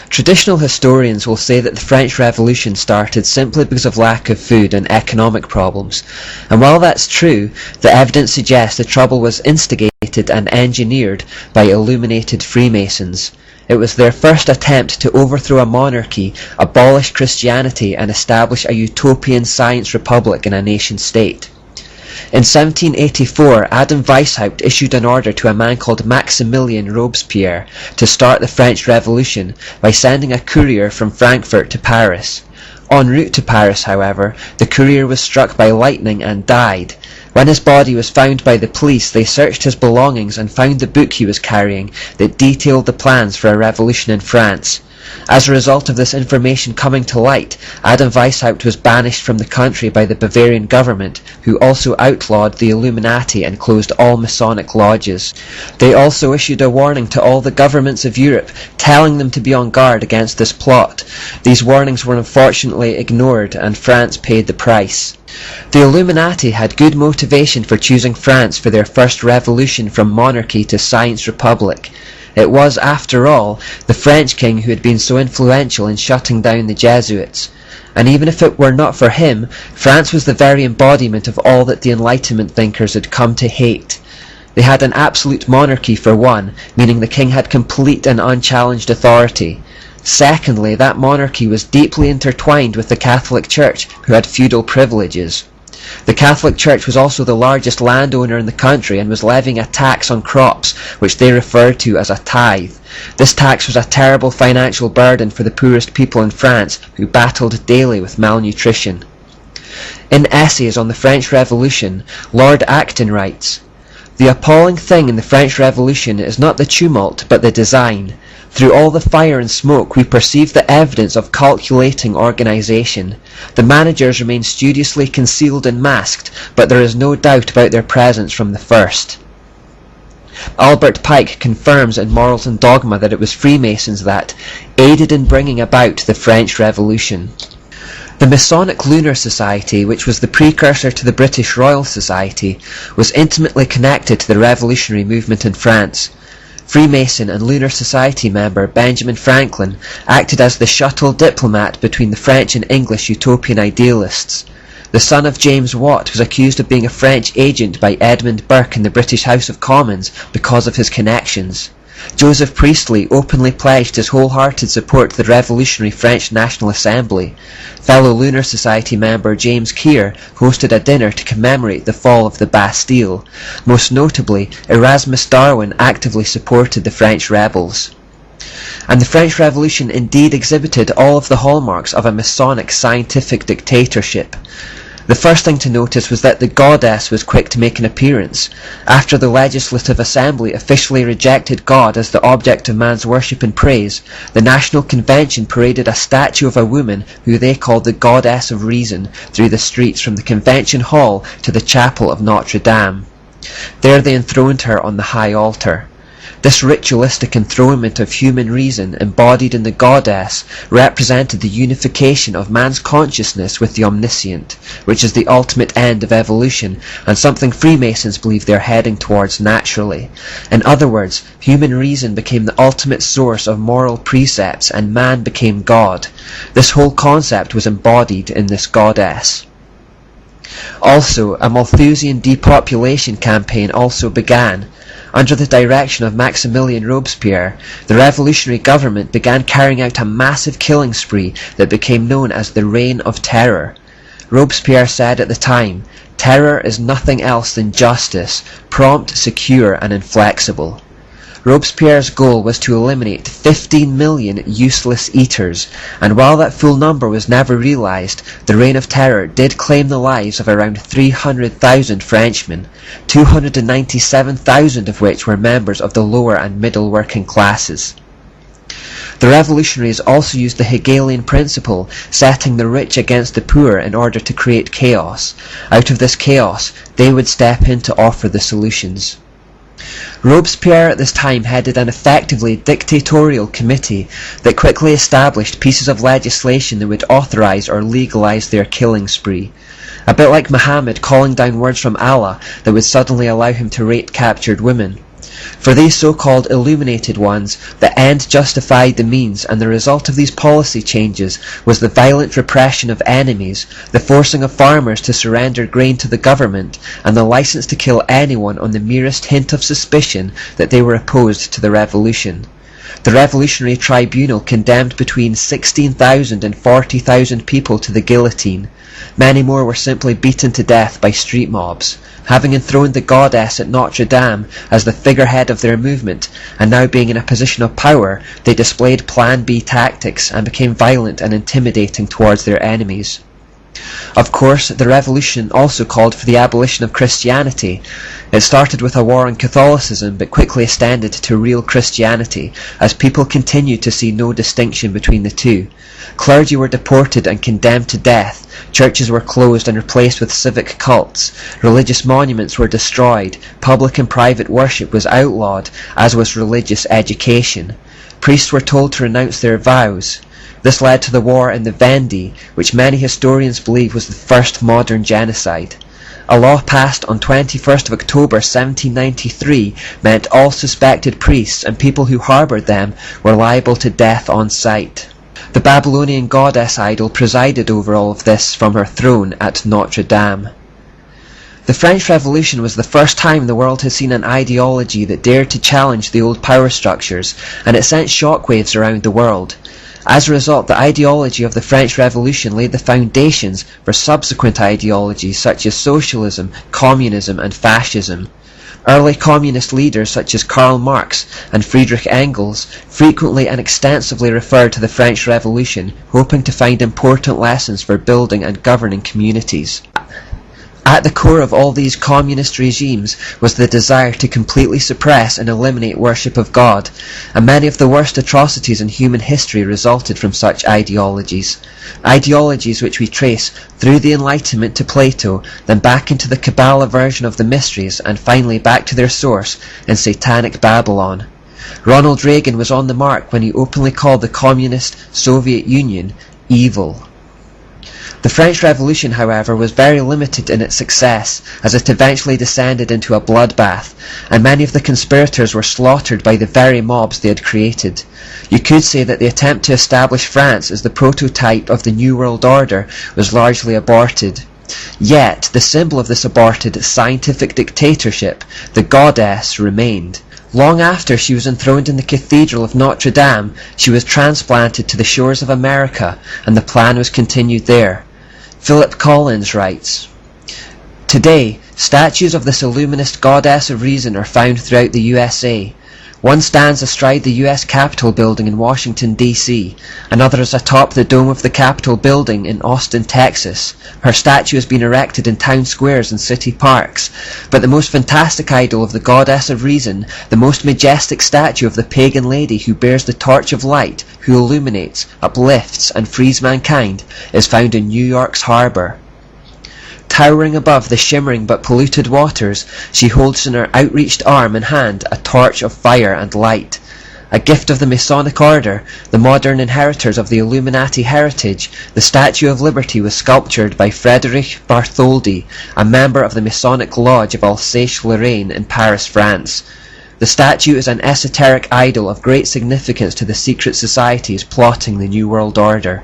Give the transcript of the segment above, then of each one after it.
Traditional historians will say that the French Revolution started simply because of lack of food and economic problems, and while that's true, the evidence suggests the trouble was instigated and engineered by illuminated Freemasons. It was their first attempt to overthrow a monarchy, abolish Christianity, and establish a utopian science republic in a nation-state. In 1784, Adam Weishaupt issued an order to a man called Maximilien Robespierre to start the French Revolution by sending a courier from Frankfurt to Paris. En route to Paris, however, the courier was struck by lightning and died. When his body was found by the police, they searched his belongings and found the book he was carrying that detailed the plans for a revolution in France. As a result of this information coming to light, Adam Weishaupt was banished from the country by the Bavarian government, who also outlawed the Illuminati and closed all Masonic lodges. They also issued a warning to all the governments of Europe, telling them to be on guard against this plot. These warnings were unfortunately ignored, and France paid the price. The Illuminati had good motivation for choosing France for their first revolution from monarchy to science republic. It was, after all, the French king who had been so influential in shutting down the Jesuits. And even if it were not for him, France was the very embodiment of all that the Enlightenment thinkers had come to hate. They had an absolute monarchy for one, meaning the king had complete and unchallenged authority. Secondly, that monarchy was deeply intertwined with the Catholic Church, who had feudal privileges. The Catholic Church was also the largest landowner in the country and was levying a tax on crops, which they referred to as a tithe. This tax was a terrible financial burden for the poorest people in France, who battled daily with malnutrition. In Essays on the French Revolution, Lord Acton writes, "The appalling thing in the French Revolution is not the tumult, but the design. Through all the fire and smoke we perceive the evidence of calculating organization. The managers remain studiously concealed and masked, but there is no doubt about their presence from the first." Albert Pike confirms in Morals and Dogma that it was Freemasons that aided in bringing about the French Revolution. The Masonic Lunar Society, which was the precursor to the British Royal Society, was intimately connected to the revolutionary movement in France. Freemason and Lunar Society member Benjamin Franklin acted as the shuttle diplomat between the French and English utopian idealists. The son of James Watt was accused of being a French agent by Edmund Burke in the British House of Commons because of his connections. Joseph Priestley openly pledged his wholehearted support to the revolutionary French National Assembly. Fellow Lunar Society member James Keir hosted a dinner to commemorate the fall of the Bastille. Most notably, Erasmus Darwin actively supported the French rebels. And the French Revolution indeed exhibited all of the hallmarks of a Masonic scientific dictatorship. The first thing to notice was that the goddess was quick to make an appearance. After the Legislative Assembly officially rejected God as the object of man's worship and praise, the National Convention paraded a statue of a woman who they called the Goddess of Reason through the streets from the Convention Hall to the Chapel of Notre Dame. There they enthroned her on the high altar. This ritualistic enthronement of human reason embodied in the goddess represented the unification of man's consciousness with the omniscient, which is the ultimate end of evolution and something Freemasons believe they are heading towards naturally. In other words, human reason became the ultimate source of moral precepts and man became God. This whole concept was embodied in this goddess. Also, a Malthusian depopulation campaign also began. Under the direction of Maximilien Robespierre, the revolutionary government began carrying out a massive killing spree that became known as the Reign of Terror. Robespierre said at the time, "Terror is nothing else than justice, prompt, secure, and inflexible." Robespierre's goal was to eliminate 15 million useless eaters, and while that full number was never realized, the Reign of Terror did claim the lives of around 300,000 Frenchmen, 297,000 of which were members of the lower and middle working classes. The revolutionaries also used the Hegelian principle, setting the rich against the poor in order to create chaos. Out of this chaos, they would step in to offer the solutions. Robespierre at this time headed an effectively dictatorial committee that quickly established pieces of legislation that would authorize or legalize their killing spree. A bit like Muhammad calling down words from Allah that would suddenly allow him to rape captured women. For these so-called illuminated ones, the end justified the means, and the result of these policy changes was the violent repression of enemies, the forcing of farmers to surrender grain to the government, and the license to kill anyone on the merest hint of suspicion that they were opposed to the revolution. The Revolutionary Tribunal condemned between 16,000 and 40,000 people to the guillotine. Many more were simply beaten to death by street mobs. Having enthroned the goddess at Notre Dame as the figurehead of their movement, and now being in a position of power, they displayed Plan B tactics and became violent and intimidating towards their enemies. Of course, the revolution also called for the abolition of Christianity. It started with a war on Catholicism, but quickly extended to real Christianity, as people continued to see no distinction between the two. Clergy were deported and condemned to death, churches were closed and replaced with civic cults, religious monuments were destroyed, public and private worship was outlawed, as was religious education. Priests were told to renounce their vows. This led to the war in the Vendée, which many historians believe was the first modern genocide. A law passed on 21st of October 1793 meant all suspected priests and people who harboured them were liable to death on sight. The Babylonian goddess idol presided over all of this from her throne at Notre Dame. The French Revolution was the first time the world has seen an ideology that dared to challenge the old power structures, and it sent shockwaves around the world. As a result, the ideology of the French Revolution laid the foundations for subsequent ideologies such as socialism, communism and fascism. Early communist leaders such as Karl Marx and Friedrich Engels frequently and extensively referred to the French Revolution, hoping to find important lessons for building and governing communities. At the core of all these communist regimes was the desire to completely suppress and eliminate worship of God, and many of the worst atrocities in human history resulted from such ideologies. Ideologies which we trace through the Enlightenment to Plato, then back into the Kabbalah version of the Mysteries, and finally back to their source in Satanic Babylon. Ronald Reagan was on the mark when he openly called the communist Soviet Union evil. The French Revolution, however, was very limited in its success, as it eventually descended into a bloodbath, and many of the conspirators were slaughtered by the very mobs they had created. You could say that the attempt to establish France as the prototype of the New World Order was largely aborted. Yet, the symbol of this aborted scientific dictatorship, the goddess, remained. Long after she was enthroned in the Cathedral of Notre Dame, she was transplanted to the shores of America, and the plan was continued there. Philip Collins writes, "Today, statues of this illuminist goddess of reason are found throughout the USA. One stands astride the U.S. Capitol building in Washington, D.C. Another is atop the dome of the Capitol building in Austin, Texas. Her statue has been erected in town squares and city parks. But the most fantastic idol of the goddess of reason, the most majestic statue of the pagan lady who bears the torch of light, who illuminates, uplifts, and frees mankind, is found in New York's harbor. Towering above the shimmering but polluted waters, she holds in her outreached arm and hand a torch of fire and light. A gift of the Masonic Order, the modern inheritors of the Illuminati heritage, the Statue of Liberty was sculptured by Frédéric Bartholdi, a member of the Masonic Lodge of Alsace-Lorraine in Paris, France. The statue is an esoteric idol of great significance to the secret societies plotting the New World Order.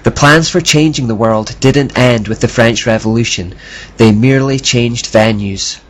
The plans for changing the world didn't end with the French Revolution. They merely changed venues.